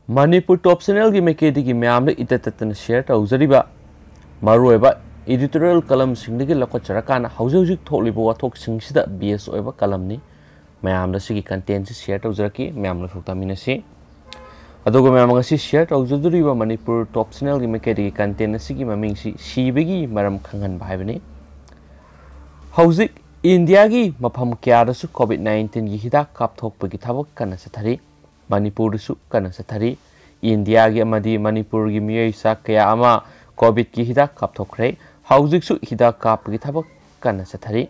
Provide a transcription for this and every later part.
Manipur Top Channel की मैकेदी की मैम इततन शेयर तौजरीबा मरुएबा एडिटोरियल कलम सिंगदगी लखोचरकाना हौजिक थोलिबो वाथोक सिंगसिदा बीएस ओइबा कलमनी मैम सिगी कंटेंट से शेयर तौजरकी मैम लखोक्तामिनसी अदुगो मैम ngasi शेयर तौजदुरिबा मणिपुर टॉप चैनल की मैकेदी की कंटेंट सिगी ममिंगसी सीबगी मरम खंगन भाइबनी हौजिक इंडिया की मफम क्यादसु कोविड-19 की हिदाक कापथोकपगी थबक कना सथरी मणिपुर कना सथरी इंडिया की मणिपुर की मियसा कया अमा कोविड की हिदाक कापथोखरे हौजिकसु हिदाक कापगी थबक कना सथरी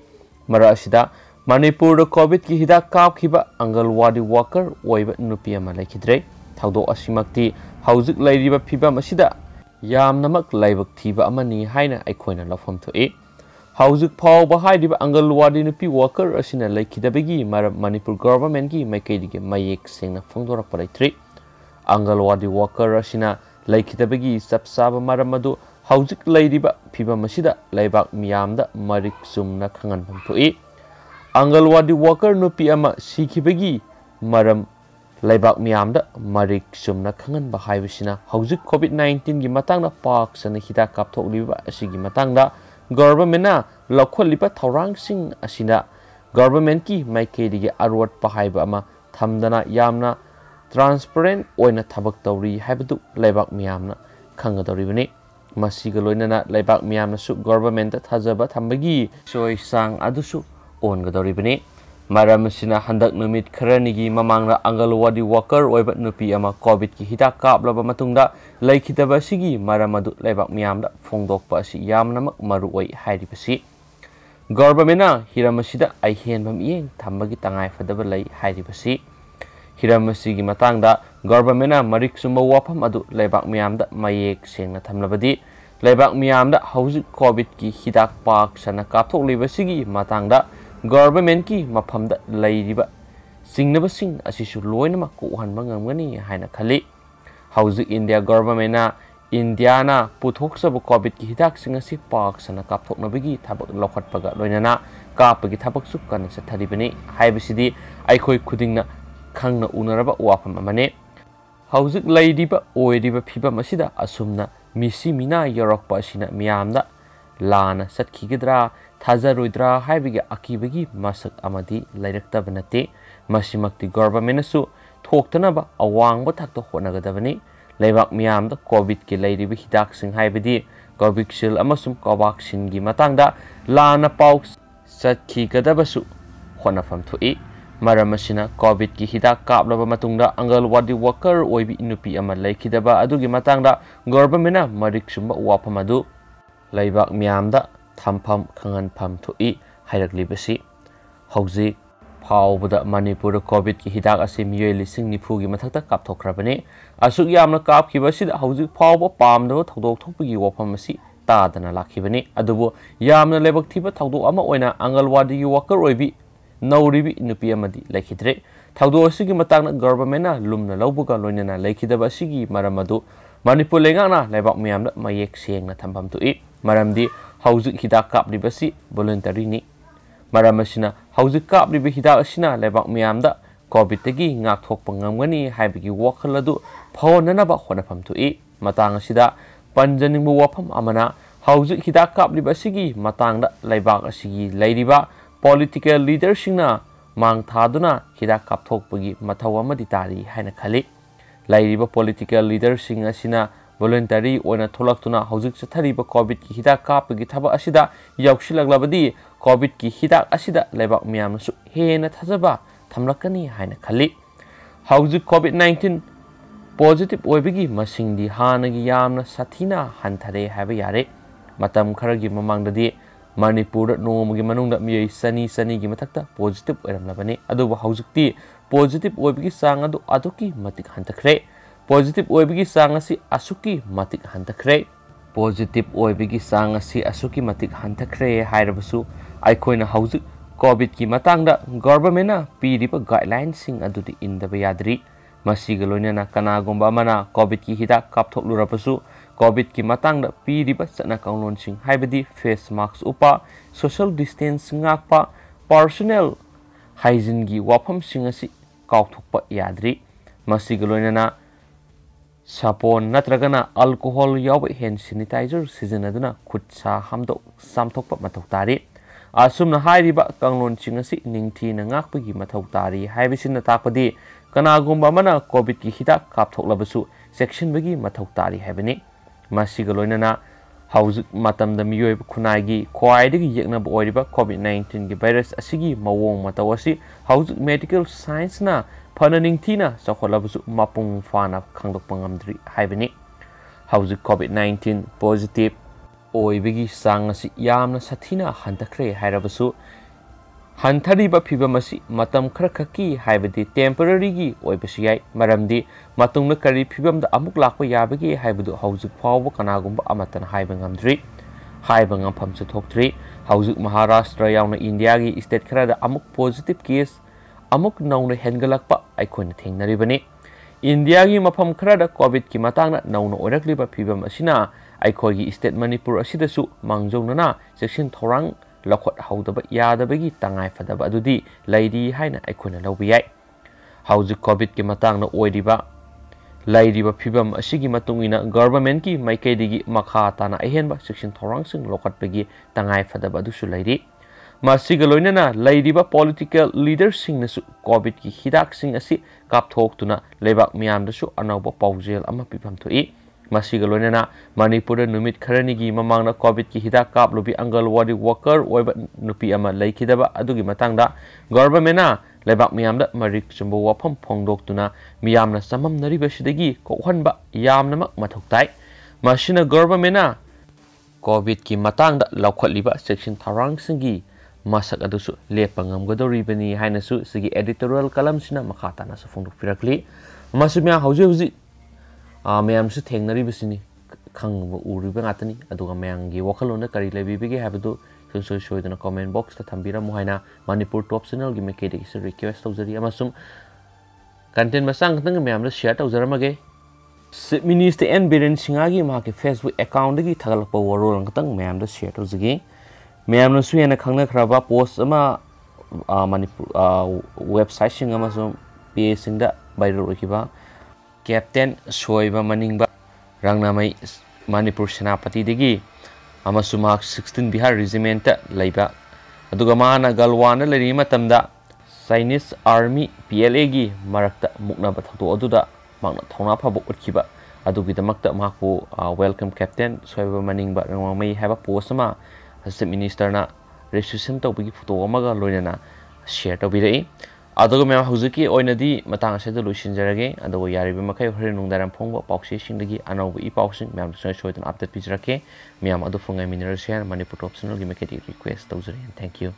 मरा असिदा मणिपुर कोविड की हिदाक कापखिबा अंगनवाड़ी वर्कर ओइबा नुपी अमा लेखिद्रे थौदो असिमक्ति हौजिक लैरिबा फिबम असिदा यामनमक लाइबक थीबा अमनी हाइना अखोइना लफम थोए हौजिक फावबा हाइदिबा अंगनवाड़ी नुपी वर्कर असिना लेखिदबगी मरम मणिपुर गवर्नमेंट की मैकेदी मयेक सेंगना फोंदोरक लैथ्री अंगनवाड़ी वर्कर असिना लेखिदबगी सबसाब मरम मदु हौजिक लैरिबा फिबम असिदा लैबाक मियामदा मरिक सुमना खंगनफम थोए अंगनवाड़ी वर्कर नुपी अमा सिखिबगी मरम लैबाक मियामदा मरिक सुमना खंगनबा हाइबसिना हौजिक कोविड-19 की मतंगना पाक सन हिदा कापथोकलिबा असिगी मतंगदा गवर्नमेंट लौखोलिबा थौरांगसिंग असिना गवर्नमेंट की माइकेदी के अरोट पहाइबा अमा थमदना यामना ट्रांसपेरेंट ओइना थबक तौरी हाइबदु लैबाक मियामना खंगदौरिबने मसिगा लोइनना लैबाक मियामनासु गवर्नमेंट थाजबा थंबगी सोय सांग अदुसु ओनगदौरिबने मरमसिना हंदक नुमित खरनिगी ममांगना अंगनवाड़ी वर्कर ओइबा नुपी अमा कोविड की हिदाक कापलबा मतुंगदा लैखिदबा सिगी मरमदु लैबाक मियामदा फोंदोकपा असि यामनमक मरु ओइ हाइरिबसि गवर्नमेंटना हिरमसिदा आइहेनबम येंग थंबगी तंगाय फदबा लै हाइरिबसि हिरमसिगी मतंगदा गवर्नमेंटना मरिक सुंबा वाफम अदु लैबाक मियामदा मयेक सेंगना थमलबदी लैबाक मियामदा हौजिक कोविड की हिदाक पाक सना कापथोकलिबसिगी मतंगदा गवर्नमेंट की मफमदा लैरिबा सिंगनबसिंग असिसु लोइनमा कोहनबा ngamgani हाइना खली हौजिक इंडिया गवर्नमेंटना इंडियाना पुथोक्सब कोविड की हिदाक सिंग असि पाक सना कापथोकनबगी थबक लौखटपगा लोइनना कापगी थबक सु कन सथरिबनी हाइबसिदी आइखोइ खुदिंगना खंगना उनरबा वाफम अमने हौजिक लैरिबा ओइरिबा फिबम असिदा असुमना मिसी मिना यरकपा असिना मियामदा लाना सत्खिगद्रा थाजरोइद्रा हाइबगी अकीबगी मसक अमदी लैरक्तब नते मसिमक्ति गवर्नमेंटसु थोक्तनबा अवांगबा थाक्तो होनगदबनी लैबाक मियामदा कोविड के लैरिबि हिदाक सिंग हाइबदी कोविशील्ड अमसुम कोवाक्सिन की मतंगदा लाना पाउ सत्खिगदबसु होनफम थोइ मरमसिना कोविड की हिदाक कापलबा मतुंगदा अंगनवाड़ी वर्कर ओइबि नुपी अमा लैखिदबा अदुगी मतंगदा गवर्नमेंटना मरिक सुंबा वाफम अदु लैबाक मियामदा थमफम खंगनफम थोइ हाइरकलिबसि हौजिक फावबदा मणिपुर कोविड की हिदाक असे मियोय लिसिंग निफु की मथक्ता कापथोखरबने असुक यामना कापखिबसिदा हौजिक फावबा पामदबा थौदोक थोकपगी वाफम असि तादना लाखिबने अदुबो यामना लेबक थिबा थौदोक अमा ओइना अंगनवाड़ी की वर्कर ओइबि नौरिबि नुपी अमदी लैखिद्रे थौदोक असिगी मतंगना गवर्नमेंटना लुमना लौबगा लोइनना लैखिदबा असिगी मरमदु मणिपुर लेंगाना लैबाक मियामदा मयेक सेंगना थंफम थोइ मरमदी हौजिक हिदाक कापलिबसि वॉलंटरीनी मरमसिना हौजिक कापलिबि हिदाक असिना लैबाक मियामदा कोविडतगी ngaktokpa ngamgani haibagi wakhal adu phawonanaba honafam थोइ Matang असिदा पंजनिंगबु वाफम अमना हौजिक हिदाक कापलिबा सिगी मतंगदा लैबाक असिगी लैरिबा पॉलिटिकल लीडर सिंगना मांग थादुना हिदाक कापथोकपगी मथौ अमदि तारी हाइना खली लैरिबा पॉलिटिकल लीडर सिंग असिना वॉलंटरी ओना थोलक्तुना हौजिक चथरिबा कोविड की हिदाक कापगी थबा असिदा याउसिलगलबदी कोविड की हिदाक असिदा लैबाक मियामसु हेना थाजबा थमलकनी हाइना खली हौजिक कोविड-19 पॉजिटिव ओइबगी मसिंगदी हानगी यामना साथीना हंथरे हाइबा यारे मतम खरगी ममांगददी मणिपुर नोमगी मनुंगदा मियै सनी की मथक्ता पॉजिटिव ओइरमलबनी अदुबो हौजिकती पॉजिटिव ओइबगी सांग अदु अदुकी मतिक हंतखरे पॉजिटिव ओइबगी सांग असि असुकी मतिक हंतखरे पॉजिटिव ओइबगी सांग असि असुकी मतिक हंतखरे हाइरबसु आइखोइना हौजिक कोविड की मतंगदा गवर्नमेंटना पीरिबा गाइडलाइन सिंग अदुदि इंदबा यादरी मसिगा लोइनना कनागुंबा मना कोविड की हिदाक कापथोकलुरबसु कोविड की मतंगदा पीरिबा चना काउनलोन सिंग हाइबदी फेस मास्क उपा social distance ngakpa personal hygiene की वाफम सिंग असि काउथोकपा यादरी मसिगा लोइनना सापोन नत्रगना अल्कोहल याव हैंड सैनिटाइजर सिजनदुना खुद सा हमदो सामथोकप मथौ तारी असुमना हाइरिबा कांगलोन चिंगसी निंगथी नंगाकपगी मथौ तारी हाइबिसिन ताकपदी कनागुम्बा मना कोविड की हिदाक कापथोकलबसु सेक्शन बगी मथौ तारी हाइबनी मासिगा लोइनना हौजिक मतमद मियोय खुनागी ख्वाइदगी येकनब ओइरिबा कोविड-19 की वायरस असिगी मवोंग मतौ असि हौजिक मेडिकल साइंस ना फना निंगथीना चखोलबसु मपुंग फाना खंगदोकपा ngamdri हाइबनी हौजिक कोविड-19 पॉजिटिव ओइबगी सांग असि यामना सथीना हंतखरे हाइरबसु हंथरीबा फिबम असि मतम खरखकी हाइबदी टेम्पररी की ओइबसु याय मरमदी मतुंगना करी फिबमदा अमुक लाकपा याबगी हाइबदु हौजिक फावबा कनागुम्बा अमतन हाइबा ngamdri हाइबा ngamfamsu thokdri हौजिक महाराष्ट्र यावना इंडिया की स्टेट खरादा अमुक पॉजिटिव केस अमुक नौना हेनगलकपा आइखोना थेंगनरिबनी इंडिया की मफम खरादा कोविड की मतांगना नौना ओइरकलिबा फिबम असिना आइखोगी स्टेट मणिपुर असिदसु मांगजौनना सेक्शन थोरांग लखोट हौदबा यादबगी तंगाय फदबा अदुदी लैरी हाइना आइखोना लौबा याय हौजिक कोविड की मतांगना ओइरिबा लैरिबा फिबम असिगी मतुंगिना गवर्नमेंट की माइकैदिगी मखा ताना अहेनबा सेक्शन थोरांगसिंग लखोटबगी तंगाय फदबा अदुसु लैरी मासिगा लोइनना लैरिबा पॉलिटिकल लीडरसिंगनसु कोविड की हिदाकसिंग असि कापथोक्तुना लेबाक मियामदसु अनौबा पाउजेल अमा पिफम थोई मासिगा लोइनना मणिपुर नुमित खरनिगी ममांगना कोविड की हिदाक कापलुबी अंगलवाडी वर्कर ओइबा नुपी अमा लैखिदबा अदुगी मतंगदा गवर्नमेंटना लेबाक मियामदा मरिक चुंबो वाफम फोंगदोक्तुना मियामना सममनरिबसिदगी कोखनबा यामनमक मथौताय मासिना गवर्नमेंटना कोविड की मतंगदा लौखटलिबा सेक्शन थरांगसिंगी मासक अदुसु लेपा ngamgadoribani hainasu sigi editorial kalamsina makhatana su phongdokpirakli masumya hauji hauji mayamsu thengnaribasini khangba uriba ngatani aduga mayangi wakhalona kari lebibige habadu soi soidana comment box ta thambiramu haina manipur top channel gi mekedi is request tawjari amasum content masang tang mayamda share tawjaramage minister n biren singa gi ma ke facebook account gi thagalakpa warol ngtang mayamda share tawjagi ma'am खाने खराब post Manipur website page viral captain सोब मनिंग रंगनामई मणिपुर सेनापति 16 Bihar regiment माना Galwan Chinese army PLA की मरक्ता मुक्नब थौदों थौना फब उठीबदमक welcome captain सोब मनिंग रंगनामई है post Assistant Minister na registration tawbagi photo amaga loinana share tawbirei adugo me huziki oinadi matang aseda loisinjarage adugo yaribe makai hore nungdaram phongba pawse singdagi anauba I pawsing mem soidan update pijrake mem adu phongai mineral share manipur top channel gi meketi request tawjari thank you